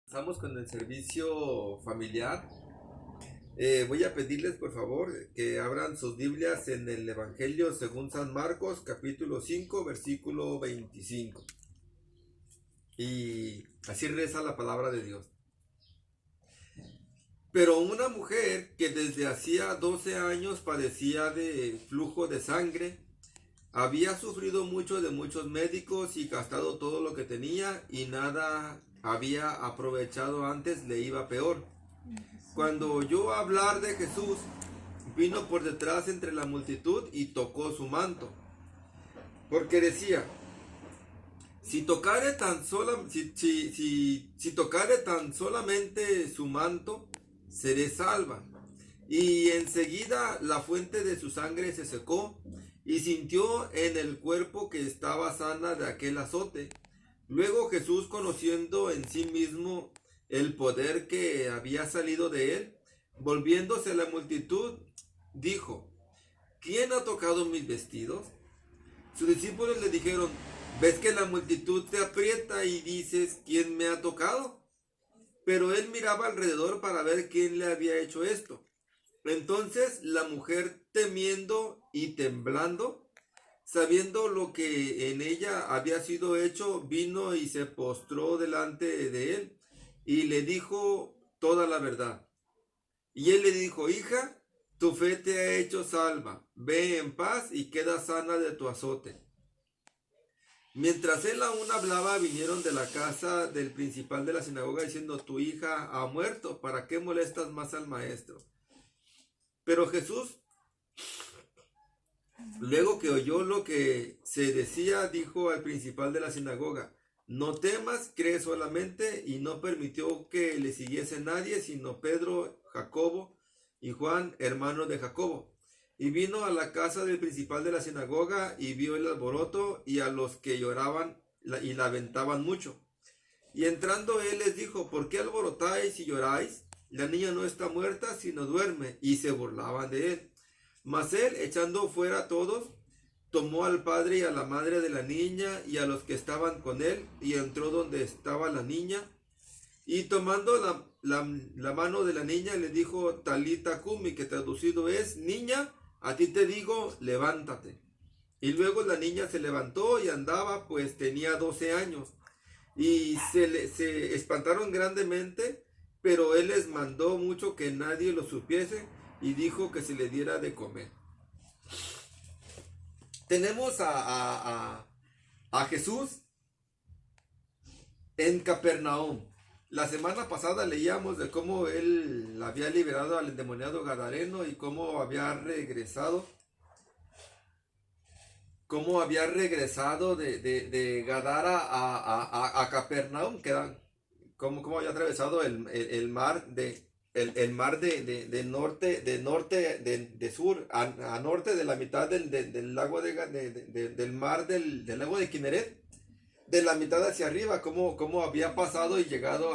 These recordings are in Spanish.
Estamos con el servicio familiar. Voy a pedirles por favor que abran sus Biblias en el Evangelio según San Marcos, capítulo 5 versículo 25. Y así reza la palabra de Dios. Pero una mujer que desde hacía 12 años padecía de flujo de sangre, había sufrido mucho de muchos médicos y gastado todo lo que tenía y nada había aprovechado, antes le iba peor. Cuando oyó hablar de Jesús, vino por detrás entre la multitud y tocó su manto, porque decía: si tocare tan tocare tan solamente su manto, seré salva. Y enseguida la fuente de su sangre se secó, y sintió en el cuerpo que estaba sana de aquel azote. Luego Jesús, conociendo en sí mismo el poder que había salido de él, volviéndose a la multitud, dijo: ¿quién ha tocado mis vestidos? Sus discípulos le dijeron: ¿ves que la multitud te aprieta y dices: ¿quién me ha tocado? Pero él miraba alrededor para ver quién le había hecho esto. Entonces la mujer, temiendo y temblando, sabiendo lo que en ella había sido hecho, vino y se postró delante de él y le dijo toda la verdad. Y él le dijo: hija, tu fe te ha hecho salva, ve en paz y queda sana de tu azote. Mientras él aún hablaba, vinieron de la casa del principal de la sinagoga diciendo: tu hija ha muerto, ¿para qué molestas más al maestro? Pero Jesús, luego que oyó lo que se decía, dijo al principal de la sinagoga: no temas, cree solamente. Y no permitió que le siguiese nadie, sino Pedro, Jacobo y Juan, hermanos de Jacobo. Y vino a la casa del principal de la sinagoga y vio el alboroto y a los que lloraban y lamentaban mucho. Y entrando él les dijo: ¿por qué alborotáis y lloráis? La niña no está muerta, sino duerme. Y se burlaban de él. Mas él, echando fuera a todos, tomó al padre y a la madre de la niña y a los que estaban con él, y entró donde estaba la niña, y tomando la mano de la niña le dijo: Talita cumi, que traducido es: niña, a ti te digo, levántate. Y luego la niña se levantó y andaba, pues tenía 12 años. Y se espantaron grandemente, pero él les mandó mucho que nadie lo supiese, y dijo que se le diera de comer. Tenemos a Jesús en Capernaum. La semana pasada leíamos de cómo él había liberado al endemoniado gadareno y cómo había regresado de Gadara a Capernaum, que era cómo había atravesado el mar el mar de sur a norte de la mitad del lago del mar del lago de Kineret, de la mitad hacia arriba, cómo había pasado y llegado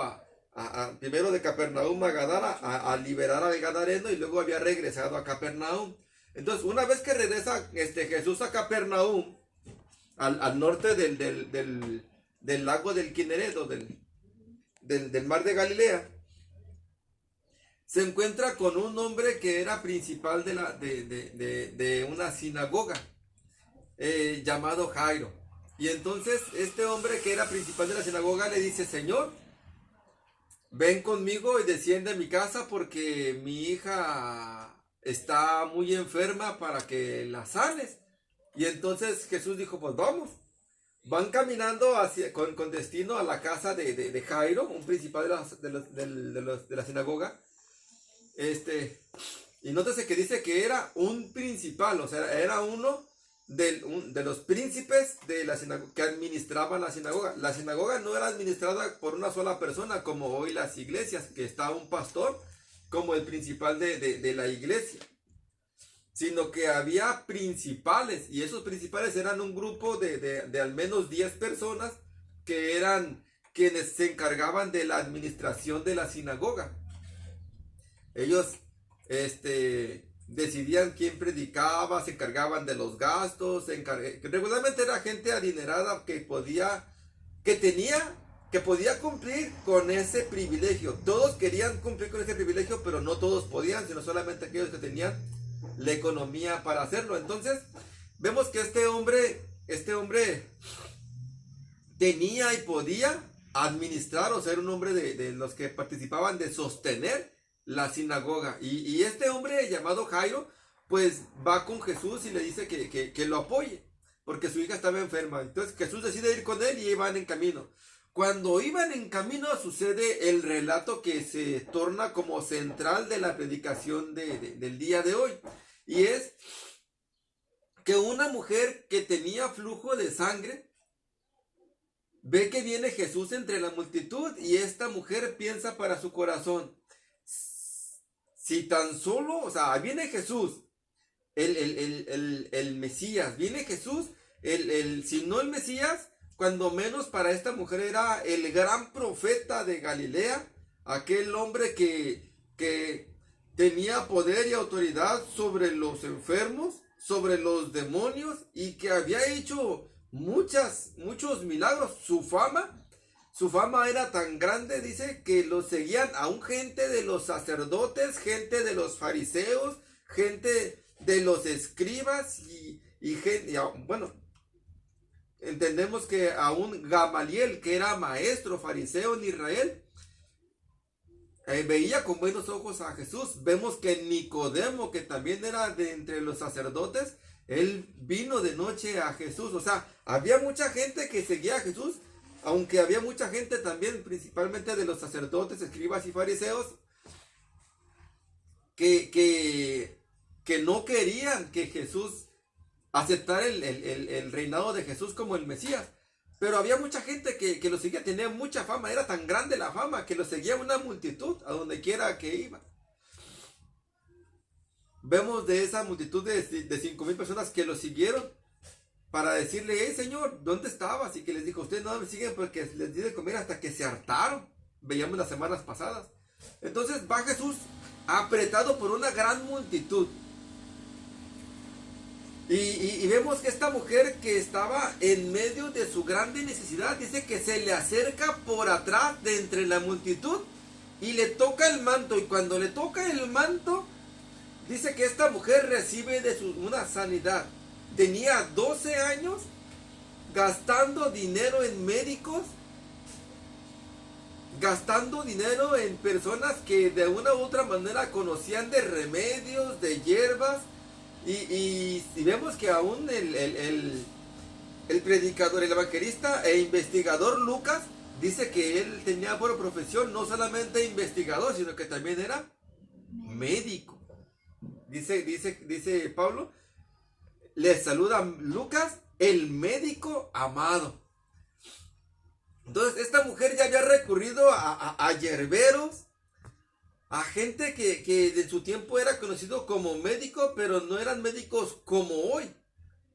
primero de Capernaum a Gadara, a liberar al gadareno, y luego había regresado a Capernaum. Entonces, una vez que regresa Jesús a Capernaum, al norte del lago del Kineret, o del mar de Galilea, se encuentra con un hombre que era principal de una sinagoga, llamado Jairo. Y entonces este hombre que era principal de la sinagoga le dice: Señor, ven conmigo y desciende a mi casa, porque mi hija está muy enferma, para que la sanes. Y entonces Jesús dijo: pues vamos. Van caminando con destino a la casa de Jairo, un principal de la sinagoga. Y nótese que dice que era un principal, o sea, era uno de los príncipes de la sinagoga, que administraban la sinagoga. La sinagoga no era administrada por una sola persona, como hoy las iglesias, que está un pastor como el principal de la iglesia, sino que había principales, y esos principales eran un grupo de al menos 10 personas, que eran quienes se encargaban de la administración de la sinagoga. Ellos decidían quién predicaba, se encargaban de los gastos, regularmente era gente adinerada que tenía que podía cumplir con ese privilegio. Todos querían cumplir con ese privilegio, pero no todos podían, sino solamente aquellos que tenían la economía para hacerlo. Entonces, vemos que este hombre tenía y podía administrar o ser un hombre de los que participaban de sostener la sinagoga. Y este hombre llamado Jairo, pues va con Jesús y le dice que lo apoye, porque su hija estaba enferma. Entonces Jesús decide ir con él y van en camino. Cuando iban en camino sucede el relato que se torna como central de la predicación del día de hoy. Y es que una mujer que tenía flujo de sangre ve que viene Jesús entre la multitud y esta mujer piensa para su corazón, si tan solo, o sea, viene Jesús, el Mesías, viene Jesús, si no el Mesías, cuando menos para esta mujer era el gran profeta de Galilea, aquel hombre que tenía poder y autoridad sobre los enfermos, sobre los demonios y que había hecho muchos milagros. Su fama era tan grande, dice, que lo seguían aún gente de los sacerdotes, gente de los fariseos, gente de los escribas y gente, bueno, entendemos que aún Gamaliel, que era maestro fariseo en Israel, veía con buenos ojos a Jesús. Vemos que Nicodemo, que también era de entre los sacerdotes, él vino de noche a Jesús. O sea, había mucha gente que seguía a Jesús, aunque había mucha gente también, principalmente de los sacerdotes, escribas y fariseos, que no querían que Jesús aceptara el reinado de Jesús como el Mesías. Pero había mucha gente que lo seguía, tenía mucha fama, era tan grande la fama que lo seguía una multitud a donde quiera que iba. Vemos de esa multitud de 5,000 personas que lo siguieron para decirle, hey Señor, ¿dónde estabas? Y que les dijo, ustedes no me siguen porque les di de comer hasta que se hartaron. Veíamos las semanas pasadas. Entonces va Jesús apretado por una gran multitud. Y vemos que esta mujer que estaba en medio de su grande necesidad, dice que se le acerca por atrás de entre la multitud y le toca el manto. Y cuando le toca el manto, dice que esta mujer recibe una sanidad. Tenía 12 años gastando dinero en médicos, gastando dinero en personas que de una u otra manera conocían de remedios, de hierbas. Y vemos que aún el predicador, el evangelista e investigador Lucas dice que él tenía por profesión no solamente investigador, sino que también era médico. Dice Pablo, le saluda Lucas, el médico amado. Entonces esta mujer ya había recurrido a hierberos, a gente que de su tiempo era conocido como médico, pero no eran médicos como hoy,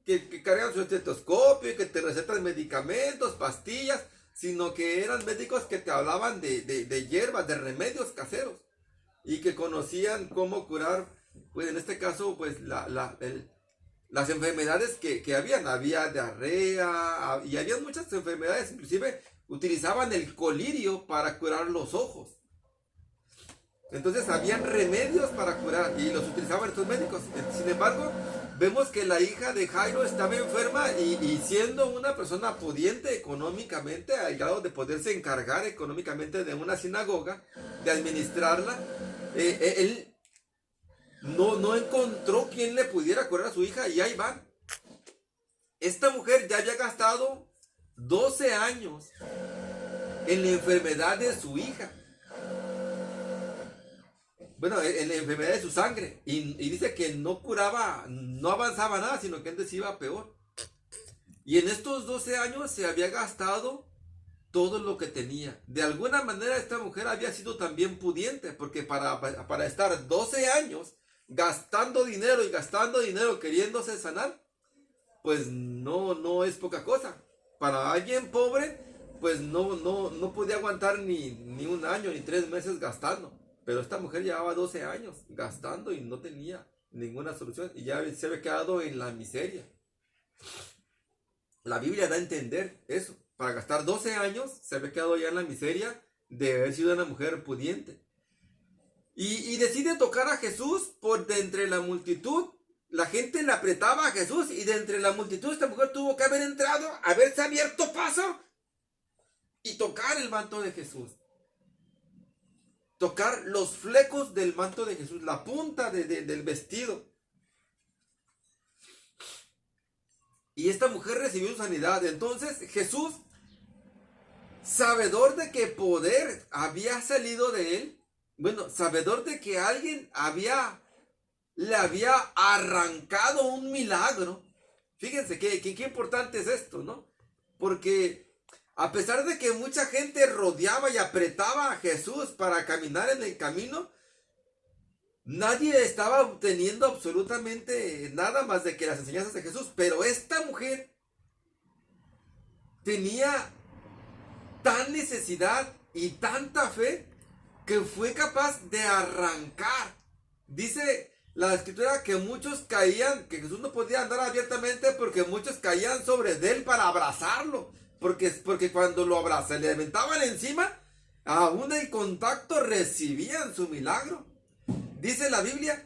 que cargan su estetoscopio, que te recetan medicamentos, pastillas, sino que eran médicos que te hablaban de hierbas, de remedios caseros, y que conocían cómo curar, pues en este caso, pues las enfermedades que había diarrea, y había muchas enfermedades, inclusive utilizaban el colirio para curar los ojos. Entonces habían remedios para curar y los utilizaban estos médicos. Sin embargo, vemos que la hija de Jairo estaba enferma y siendo una persona pudiente económicamente, al grado de poderse encargar económicamente de una sinagoga, de administrarla, él no encontró quien le pudiera curar a su hija y ahí van. Esta mujer ya había gastado 12 años en la enfermedad de su hija. Bueno, en la enfermedad de su sangre. Y dice que no curaba, no avanzaba nada, sino que antes iba peor. Y en estos 12 años se había gastado todo lo que tenía. De alguna manera esta mujer había sido también pudiente, porque para estar 12 años gastando dinero queriéndose sanar, pues no es poca cosa. Para alguien pobre, pues no podía aguantar ni un año, ni 3 meses gastando. Pero esta mujer llevaba 12 años gastando y no tenía ninguna solución. Y ya se había quedado en la miseria. La Biblia da a entender eso. para gastar 12 años, se había quedado ya en la miseria de haber sido una mujer pudiente. Y decide tocar a Jesús por de entre la multitud. La gente le apretaba a Jesús y de entre la multitud esta mujer tuvo que haber entrado, haberse abierto paso y tocar el manto de Jesús. Tocar los flecos del manto de Jesús, la punta del vestido. Y esta mujer recibió sanidad. Entonces Jesús, sabedor de que poder había salido de él, bueno, sabedor de que alguien le había arrancado un milagro. Fíjense qué importante es esto, ¿no? Porque a pesar de que mucha gente rodeaba y apretaba a Jesús para caminar en el camino, nadie estaba obteniendo absolutamente nada más de que las enseñanzas de Jesús. Pero esta mujer tenía tan necesidad y tanta fe que fue capaz de arrancar. Dice la escritura que muchos caían, que Jesús no podía andar abiertamente porque muchos caían sobre él para abrazarlo. Porque cuando lo abrazan, le aventaban encima, aún el contacto recibían su milagro. Dice la Biblia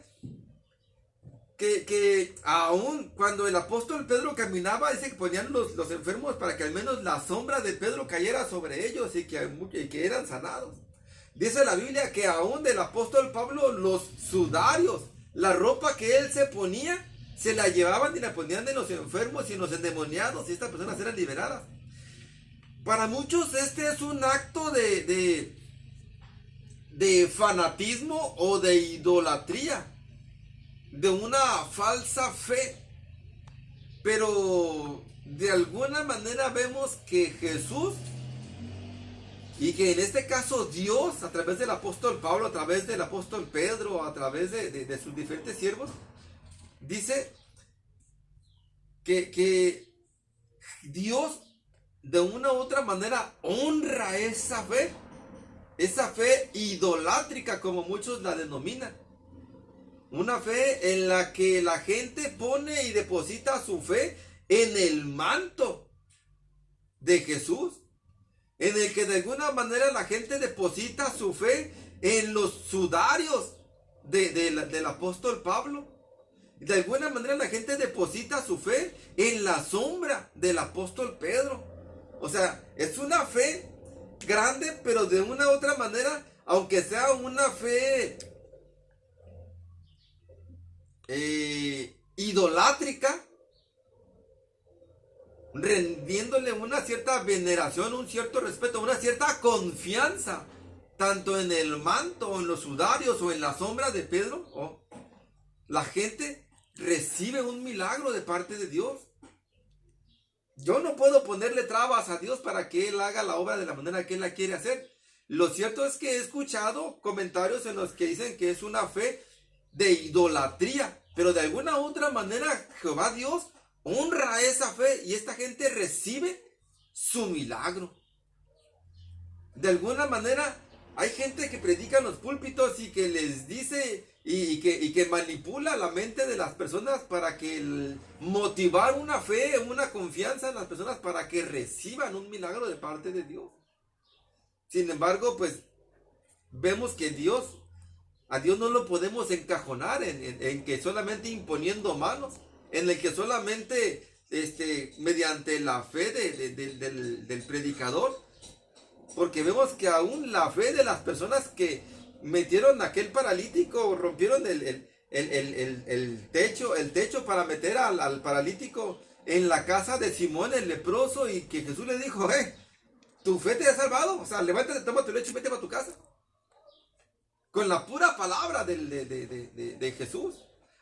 que aún cuando el apóstol Pedro caminaba, dice que ponían los enfermos para que al menos la sombra de Pedro cayera sobre ellos y que eran sanados. Dice la Biblia que aún del apóstol Pablo los sudarios, la ropa que él se ponía, se la llevaban y la ponían en los enfermos y en los endemoniados y estas personas eran liberadas. Para muchos este es un acto de fanatismo o de idolatría, de una falsa fe. Pero de alguna manera vemos que Jesús, y que en este caso Dios, a través del apóstol Pablo, a través del apóstol Pedro, a través de sus diferentes siervos, dice que Dios de una u otra manera honra esa fe idolátrica como muchos la denominan. Una fe en la que la gente pone y deposita su fe en el manto de Jesús, en el que de alguna manera la gente deposita su fe en los sudarios del apóstol Pablo. De alguna manera la gente deposita su fe en la sombra del apóstol Pedro. O sea, es una fe grande, pero de una u otra manera, aunque sea una fe idolátrica, rendiéndole una cierta veneración, un cierto respeto, una cierta confianza, tanto en el manto, o en los sudarios, o en la sombra de Pedro, la gente recibe un milagro de parte de Dios. Yo no puedo ponerle trabas a Dios para que Él haga la obra de la manera que Él la quiere hacer. Lo cierto es que he escuchado comentarios en los que dicen que es una fe de idolatría, pero de alguna u otra manera Jehová Dios honra esa fe y esta gente recibe su milagro. De alguna manera hay gente que predica en los púlpitos y que les dice y que manipula la mente de las personas para que motivar una fe, una confianza en las personas para que reciban un milagro de parte de Dios. Sin embargo, pues vemos que a Dios no lo podemos encajonar en que solamente imponiendo manos, en el que solamente mediante la fe del predicador, porque vemos que aún la fe de las personas que metieron a aquel paralítico, rompieron el techo para meter al paralítico en la casa de Simón el leproso, y que Jesús le dijo, tu fe te ha salvado, o sea, levántate, toma tu lecho y vete para tu casa. Con la pura palabra de Jesús.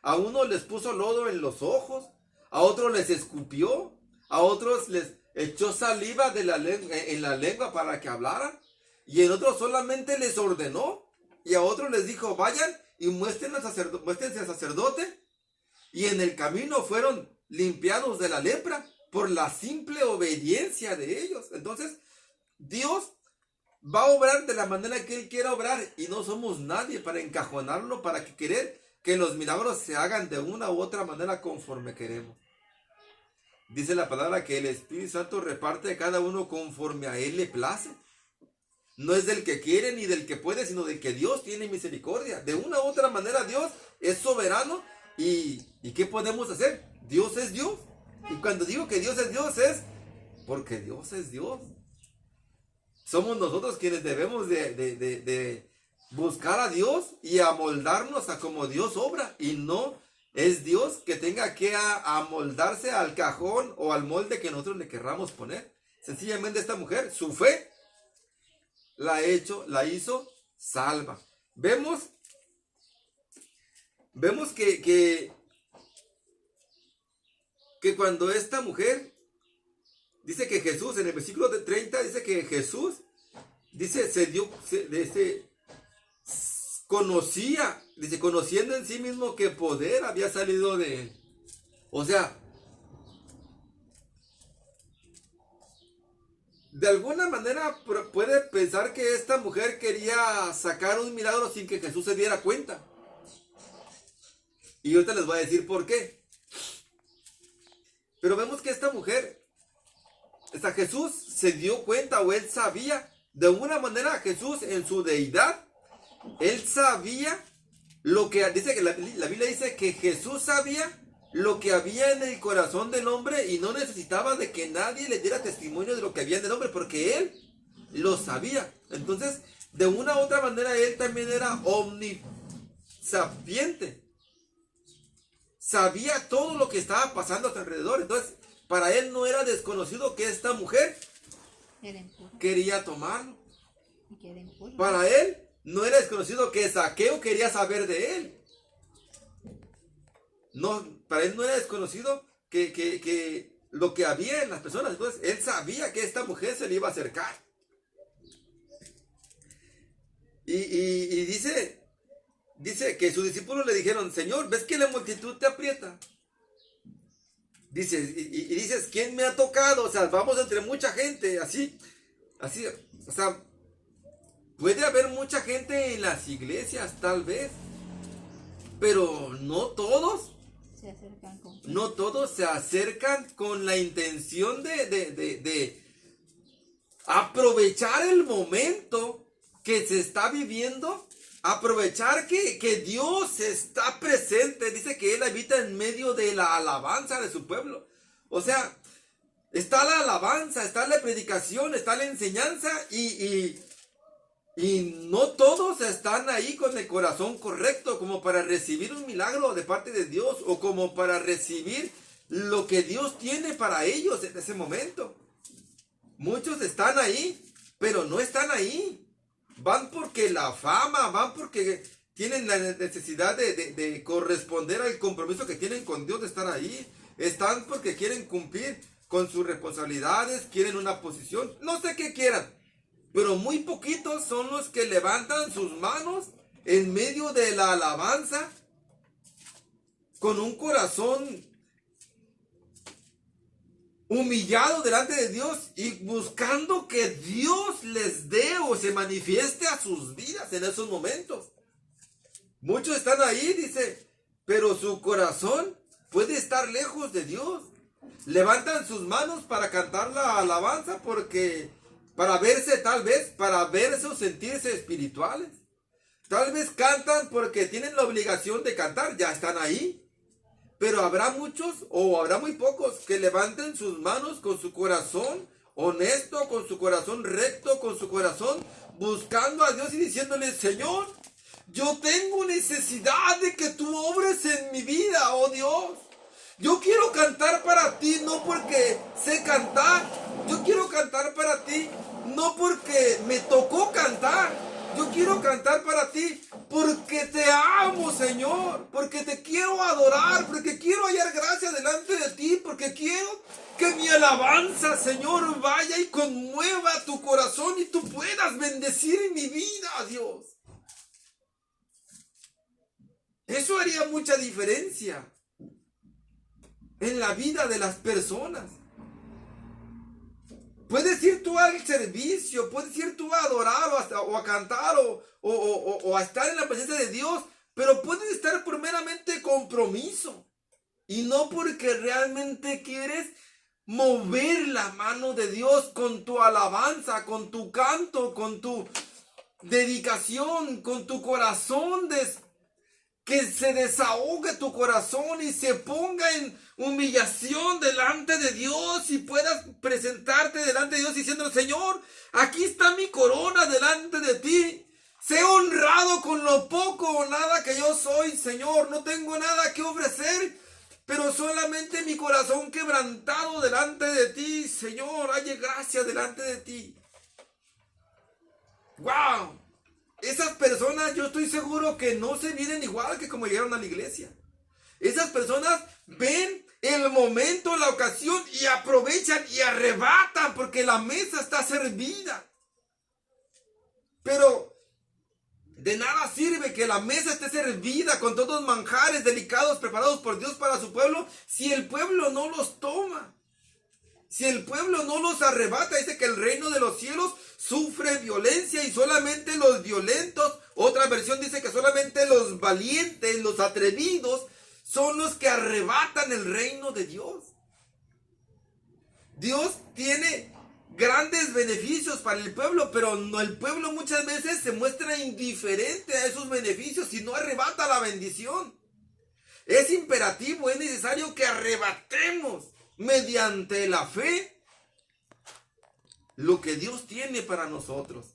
A unos les puso lodo en los ojos, a otros les escupió, a otros les echó saliva en la lengua para que hablaran, y en otros solamente les ordenó, y a otros les dijo, vayan y muéstrense al sacerdote, y en el camino fueron limpiados de la lepra por la simple obediencia de ellos. Entonces, Dios va a obrar de la manera que Él quiera obrar, y no somos nadie para encajonarlo, para querer que los milagros se hagan de una u otra manera conforme queremos. dice la palabra que el Espíritu Santo reparte a cada uno conforme a Él le place. No es del que quiere ni del que puede, sino del que Dios tiene misericordia. De una u otra manera Dios es soberano. ¿Y qué podemos hacer? Dios es Dios. Y cuando digo que Dios es porque Dios es Dios. Somos nosotros quienes debemos de buscar a Dios y amoldarnos a como Dios obra. Y no es Dios que tenga que amoldarse al cajón o al molde que nosotros le querramos poner. Sencillamente esta mujer, su fe la hizo salva. Vemos que cuando esta mujer dice que Jesús, en el versículo 30 dice que Jesús conocía, dice, conociendo en sí mismo que poder había salido de él. O sea, de alguna manera puede pensar que esta mujer quería sacar un milagro sin que Jesús se diera cuenta. Y ahorita les voy a decir por qué. Pero vemos que esta mujer, hasta Jesús se dio cuenta, o él sabía, de alguna manera Jesús en su deidad, él sabía lo que, dice que la Biblia dice que Jesús sabía lo que había en el corazón del hombre y no necesitaba de que nadie le diera testimonio de lo que había en el hombre, porque él lo sabía. Entonces, de una u otra manera, él también era omnisapiente. Sabía todo lo que estaba pasando a su alrededor. Entonces, para él no era desconocido que esta mujer quería tomarlo. Para él no era desconocido que Zaqueo quería saber de él. No, para él no era desconocido que lo que había en las personas. Entonces, él sabía que esta mujer se le iba a acercar. Y dice que sus discípulos le dijeron: Señor, ¿ves que la multitud te aprieta? Dice, y dices, ¿quién me ha tocado? O sea, vamos entre mucha gente, así, o sea, puede haber mucha gente en las iglesias, tal vez, pero no todos se acercan con la intención de aprovechar el momento que se está viviendo. Aprovechar que Dios está presente. Dice que Él habita en medio de la alabanza de su pueblo. O sea, está la alabanza, está la predicación, está la enseñanza y no todos están ahí con el corazón correcto como para recibir un milagro de parte de Dios o como para recibir lo que Dios tiene para ellos en ese momento. Muchos están ahí, pero no están ahí. Van porque la fama, van porque tienen la necesidad de corresponder al compromiso que tienen con Dios de estar ahí. Están porque quieren cumplir con sus responsabilidades, quieren una posición, no sé qué quieran. Pero muy poquitos son los que levantan sus manos en medio de la alabanza con un corazón humillado delante de Dios y buscando que Dios les dé o se manifieste a sus vidas en esos momentos. Muchos están ahí, dice, pero su corazón puede estar lejos de Dios. Levantan sus manos para cantar la alabanza para verse o sentirse espirituales. Tal vez cantan porque tienen la obligación de cantar, ya están ahí. Pero habrá muchos o habrá muy pocos que levanten sus manos con su corazón honesto, con su corazón recto, con su corazón buscando a Dios y diciéndole: Señor, yo tengo necesidad de que tú obres en mi vida, oh Dios. Yo quiero cantar para ti, no porque sé cantar. Yo quiero cantar para ti, no porque me tocó cantar. Yo quiero cantar para ti porque te amo, Señor, porque te quiero adorar, porque quiero hallar gracia delante de ti, porque quiero que mi alabanza, Señor, vaya y conmueva tu corazón y tú puedas bendecir en mi vida, Dios. Eso haría mucha diferencia en la vida de las personas. Puedes ir tú al servicio, puedes ir tú a adorar o a cantar o a estar en la presencia de Dios, pero puedes estar por meramente compromiso y no porque realmente quieres mover la mano de Dios con tu alabanza, con tu canto, con tu dedicación, con tu corazón, que se desahogue tu corazón y se ponga en humillación delante de Dios y puedas presentarte delante de Dios diciendo: Señor, aquí está mi corona delante de ti. Sé honrado con lo poco o nada que yo soy, Señor. No tengo nada que ofrecer, pero solamente mi corazón quebrantado delante de ti, Señor. Halle gracia delante de ti. ¡Wow! Esas personas, yo estoy seguro que no se vienen igual que como llegaron a la iglesia. Esas personas ven el momento, la ocasión y aprovechan y arrebatan porque la mesa está servida. Pero de nada sirve que la mesa esté servida con todos los manjares delicados preparados por Dios para su pueblo si el pueblo no los toma. Si el pueblo no los arrebata. Dice que el reino de los cielos sufre violencia y solamente los violentos, otra versión dice que solamente los valientes, los atrevidos, son los que arrebatan el reino de Dios. Dios tiene grandes beneficios para el pueblo, pero el pueblo muchas veces se muestra indiferente a esos beneficios y no arrebata la bendición. Es imperativo, es necesario que arrebatemos mediante la fe lo que Dios tiene para nosotros.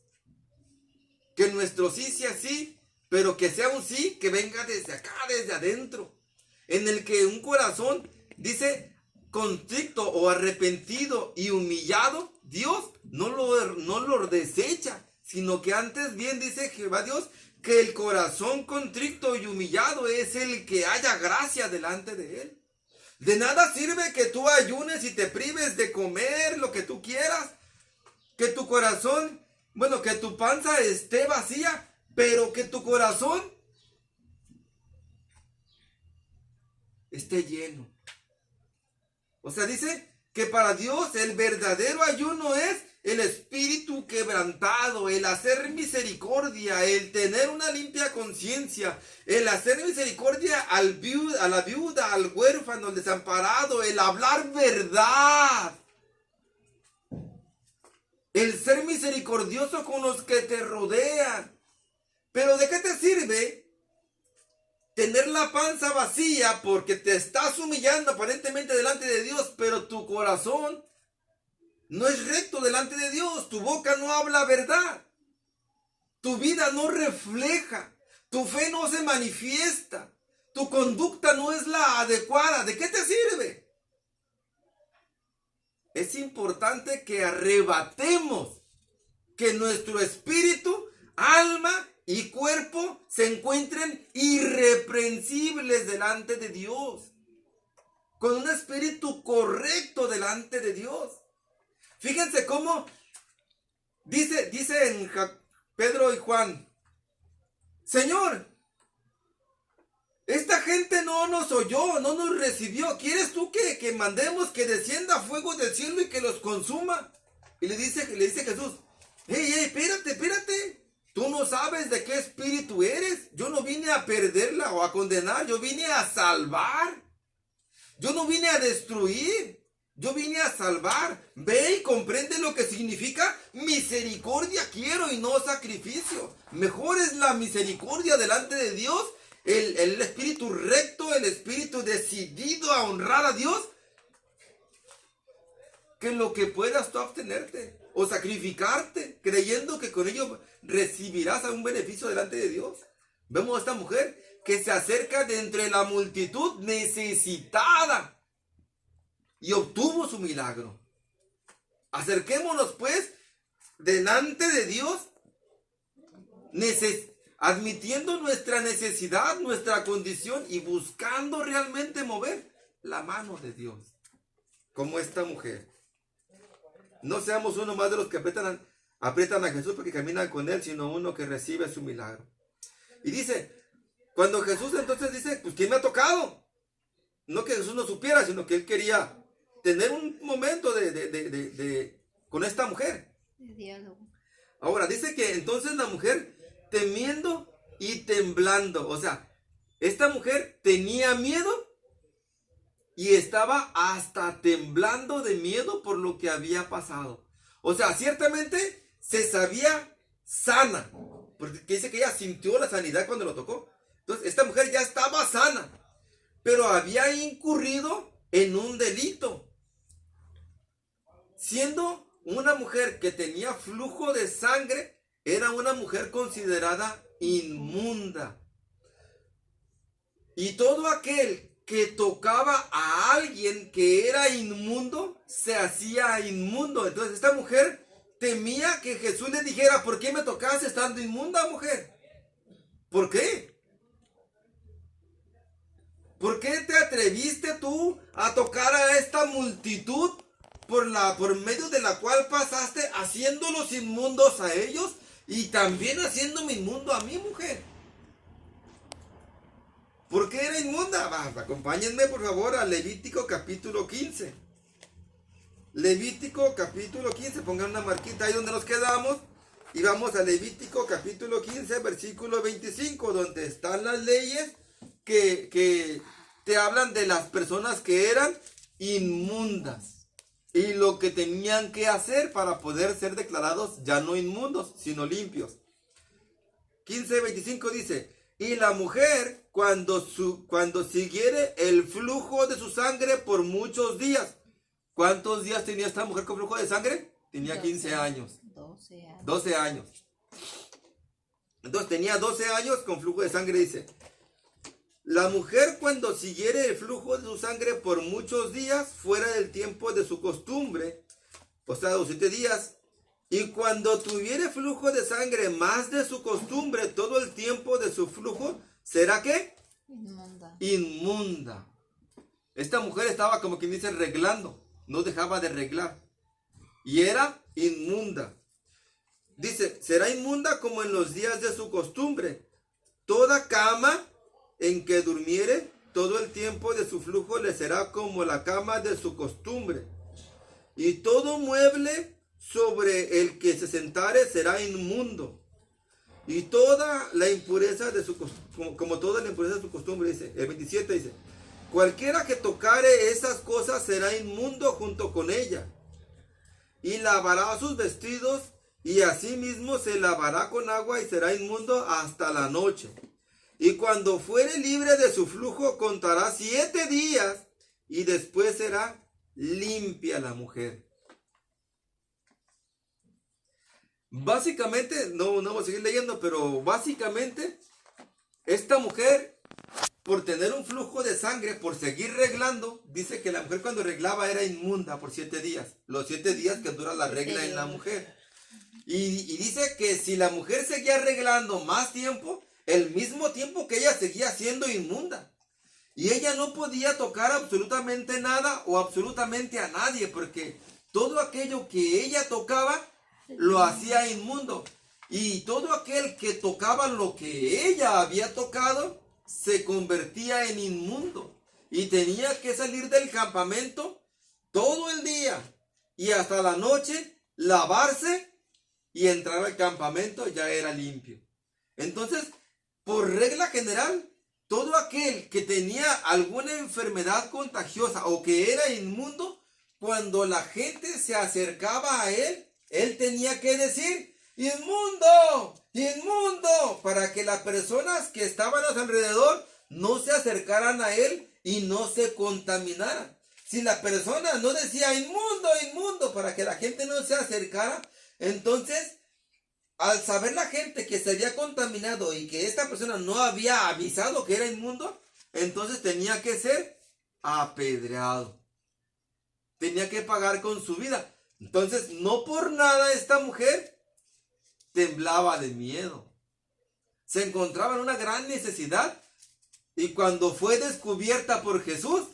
Que nuestro sí sea sí, pero que sea un sí que venga desde acá, desde adentro, en el que un corazón, dice, contrito o arrepentido y humillado, Dios no lo desecha, sino que antes bien dice Jehová Dios que el corazón contrito y humillado es el que haya gracia delante de él. De nada sirve que tú ayunes y te prives de comer lo que tú quieras, que tu corazón, que tu panza esté vacía, pero que tu corazón esté lleno. O sea, dice que para Dios el verdadero ayuno es el espíritu quebrantado, el hacer misericordia, el tener una limpia conciencia, el hacer misericordia a la viuda, al huérfano, al desamparado, el hablar verdad, el ser misericordioso con los que te rodean. Pero ¿de qué te sirve tener la panza vacía porque te estás humillando aparentemente delante de Dios, pero tu corazón no es recto delante de Dios? Tu boca no habla verdad. Tu vida no refleja. Tu fe no se manifiesta. Tu conducta no es la adecuada. ¿De qué te sirve? Es importante que arrebatemos, que nuestro espíritu, alma y cuerpo se encuentren irreprensibles delante de Dios, con un espíritu correcto delante de Dios. Fíjense cómo dice en Pedro y Juan: Señor, esta gente no nos oyó, no nos recibió. ¿Quieres tú que mandemos que descienda fuego del cielo y que los consuma? Y le dice Jesús: hey, espérate. Tú no sabes de qué espíritu eres. Yo no vine a perderla o a condenar. Yo vine a salvar. Yo no vine a destruir. Yo vine a salvar. Ve y comprende lo que significa misericordia quiero y no sacrificio. Mejor es la misericordia delante de Dios, el espíritu recto, el espíritu decidido a honrar a Dios, que lo que puedas tú abstenerte o sacrificarte, creyendo que con ello recibirás algún beneficio delante de Dios. Vemos a esta mujer que se acerca de entre la multitud necesitada y obtuvo su milagro. Acerquémonos pues delante de Dios, admitiendo nuestra necesidad, nuestra condición y buscando realmente mover la mano de Dios, como esta mujer. No seamos uno más de los que aprietan a Jesús porque caminan con él, sino uno que recibe su milagro. Y dice, cuando Jesús entonces dice, pues ¿quién me ha tocado? No que Jesús no supiera, sino que él quería tener un momento con esta mujer. De diálogo. Ahora dice que entonces la mujer, temiendo y temblando, o sea, esta mujer tenía miedo y estaba hasta temblando de miedo por lo que había pasado. O sea, ciertamente se sabía sana, porque dice que ella sintió la sanidad cuando lo tocó. Entonces, esta mujer ya estaba sana, pero había incurrido en un delito. Siendo una mujer que tenía flujo de sangre, era una mujer considerada inmunda. Y todo aquel que tocaba a alguien que era inmundo, se hacía inmundo. Entonces esta mujer temía que Jesús le dijera: ¿por qué me tocaste estando inmunda, mujer? ¿Por qué? ¿Por qué te atreviste tú a tocar a esta multitud por medio de la cual pasaste, haciéndolos inmundos a ellos y también haciéndome inmundo a mí, mujer? ¿Por qué era inmunda? Acompáñenme por favor a Levítico capítulo 15. Levítico capítulo 15, pongan una marquita ahí donde nos quedamos. Y vamos a Levítico capítulo 15, versículo 25, donde están las leyes que te hablan de las personas que eran inmundas y lo que tenían que hacer para poder ser declarados ya no inmundos, sino limpios. 15:25 dice: y la mujer, cuando siguiere el flujo de su sangre por muchos días. ¿Cuántos días tenía esta mujer con flujo de sangre? Tenía 15 años. 12 años. Entonces tenía 12 años con flujo de sangre, dice. La mujer, cuando siguiere el flujo de su sangre por muchos días, fuera del tiempo de su costumbre, o sea, 7 días, y cuando tuviere flujo de sangre más de su costumbre, todo el tiempo de su flujo, ¿será qué? Inmunda. Inmunda. Esta mujer estaba, como quien dice, reglando. No dejaba de reglar. Y era inmunda. Dice: será inmunda como en los días de su costumbre. Toda cama en que durmiere, todo el tiempo de su flujo le será como la cama de su costumbre. Y todo mueble sobre el que se sentare será inmundo. Y toda la impureza de su como toda la impureza de su costumbre, dice. El 27 dice: cualquiera que tocare esas cosas será inmundo junto con ella. Y lavará sus vestidos, y asimismo se lavará con agua, y será inmundo hasta la noche. Y cuando fuere libre de su flujo, contará 7 días, y después será limpia la mujer. Básicamente, no voy a seguir leyendo, pero básicamente, esta mujer, por tener un flujo de sangre, por seguir reglando, dice que la mujer cuando reglaba era inmunda por 7 días. Los 7 días que dura la regla en la mujer. Y dice que si la mujer seguía reglando más tiempo, el mismo tiempo que ella seguía siendo inmunda. Y ella no podía tocar absolutamente nada o absolutamente a nadie, porque todo aquello que ella tocaba lo hacía inmundo. Y todo aquel que tocaba lo que ella había tocado se convertía en inmundo. Y tenía que salir del campamento todo el día y hasta la noche, lavarse y entrar al campamento ya era limpio. Entonces, por regla general, todo aquel que tenía alguna enfermedad contagiosa o que era inmundo, cuando la gente se acercaba a él, él tenía que decir: ¡inmundo! ¡Inmundo! Para que las personas que estaban a su alrededor no se acercaran a él y no se contaminaran. Si la persona no decía inmundo, inmundo, para que la gente no se acercara, entonces, al saber la gente que se había contaminado y que esta persona no había avisado que era inmundo, entonces tenía que ser apedreado. Tenía que pagar con su vida. Entonces, no por nada esta mujer temblaba de miedo. Se encontraba en una gran necesidad. Y cuando fue descubierta por Jesús,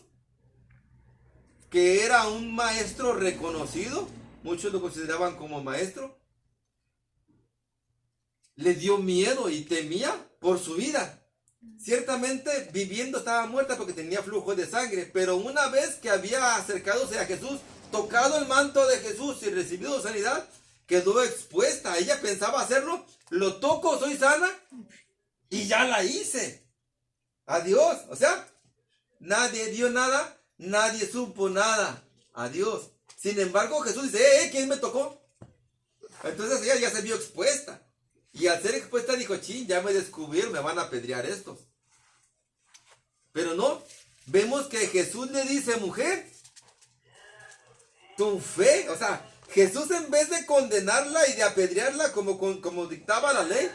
que era un maestro reconocido, muchos lo consideraban como maestro, le dio miedo y temía por su vida. Ciertamente viviendo estaba muerta porque tenía flujo de sangre, pero una vez que había acercadose a Jesús, tocado el manto de Jesús y recibido sanidad, quedó expuesta. Ella pensaba hacerlo: lo toco, soy sana, y ya la hice. Adiós. O sea, nadie dio nada, nadie supo nada. Adiós. Sin embargo, Jesús dice, ¿quién me tocó? Entonces ella ya se vio expuesta. Y al ser expuesta dijo, chin, ya me descubrieron, me van a apedrear estos. Pero no, vemos que Jesús le dice, mujer, tu fe, o sea, Jesús en vez de condenarla y de apedrearla como dictaba la ley,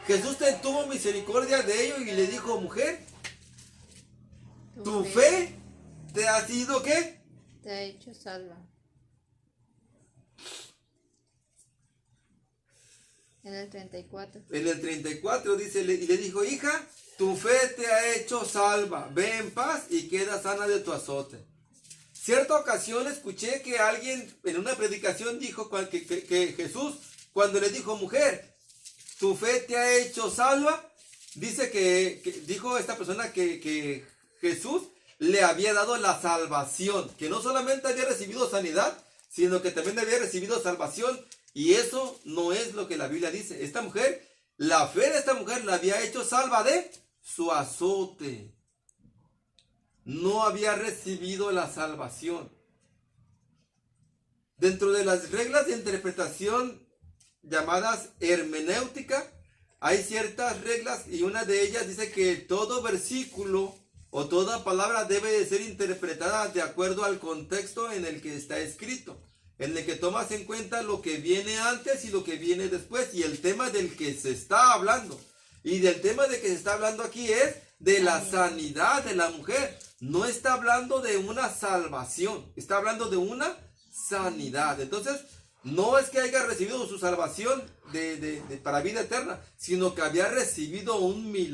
Jesús tuvo misericordia de ellos y le dijo, mujer, tu fe te ha sido ¿qué? Te ha hecho salva. En el 34. En el 34 dice, y le dijo, hija, tu fe te ha hecho salva, ve en paz y queda sana de tu azote. Cierta ocasión escuché que alguien en una predicación dijo que Jesús, cuando le dijo, mujer, tu fe te ha hecho salva, dice que dijo esta persona que Jesús le había dado la salvación, que no solamente había recibido sanidad, sino que también había recibido salvación. Y eso no es lo que la Biblia dice. Esta mujer, la fe de esta mujer la había hecho salva de su azote. No había recibido la salvación. Dentro de las reglas de interpretación llamadas hermenéutica, hay ciertas reglas y una de ellas dice que todo versículo o toda palabra debe de ser interpretada de acuerdo al contexto en el que está escrito, en el que tomas en cuenta lo que viene antes y lo que viene después y el tema del que se está hablando. Y del tema de que se está hablando aquí es de la sanidad de la mujer. No está hablando de una salvación, está hablando de una sanidad. Entonces, no es que haya recibido su salvación para vida eterna, sino que había recibido un milagro.